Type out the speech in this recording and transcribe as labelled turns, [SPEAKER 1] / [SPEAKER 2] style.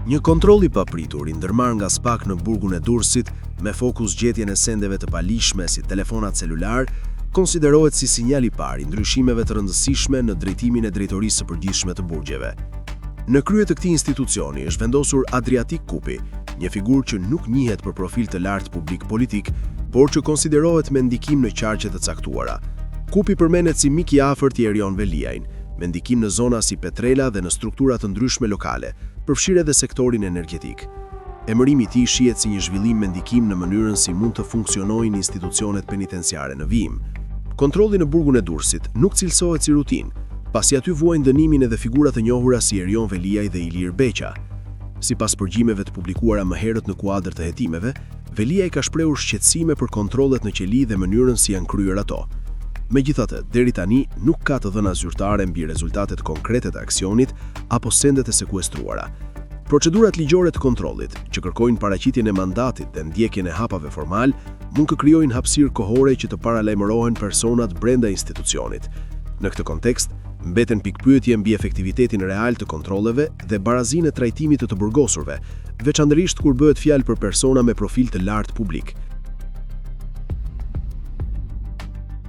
[SPEAKER 1] Një kontroll i papritur i ndërmarr nga SPAK në burgun e Durrësit me fokus gjetjen e sendeve të palishme si telefonat celular, konsiderohet si sinjal i parë i ndryshimeve të rëndësishme në drejtimin e drejtorisë së përgjithshme të burgjeve. Në krye të këtij institucioni është vendosur Adriatik Kupi, një figurë që nuk njihet për profil të lartë publik politik, por që konsiderohet me ndikim në qarqe të caktuara. Kupi përmendet si mik i afërt i Erion Veliajin, me ndikim në zona si Petrela dhe në struktura të ndryshme lokale, përfshirë edhe sektorin energjetik. Emërimi i tij shihet si një zhvillim me ndikim në mënyrën si mund të funksionojnë institucionet penitenciare në vijim. Kontrolli në burgun e Durrësit nuk cilësohet si rutinë, pasi aty vuajnë dënimin edhe figura të njohura si Erion Veliaj dhe Ilir Beqa. Sipas përgjimeve të publikuara më herët në kuadër të hetimeve, Veliaj ka shprehur shqetësime për kontrollet në qeli dhe mënyrën si janë kryer ato. Megjithatë, deri tani nuk ka të dhëna zyrtare mbi rezultatet konkrete të aksionit apo sendet e sekuestruara. Procedurat ligjore të kontrollit, që kërkojnë paraqitjen e mandatit dhe ndjekjen e hapave formal, mund të krijojnë hapësirë kohore që të paralajmërohen personat brenda institucionit. Në këtë kontekst, mbeten pikpyetje mbi efektivitetin real të kontrolleve dhe barazinë e trajtimit të burgosurve, veçanërisht kur bëhet fjalë për persona me profil të lartë publik.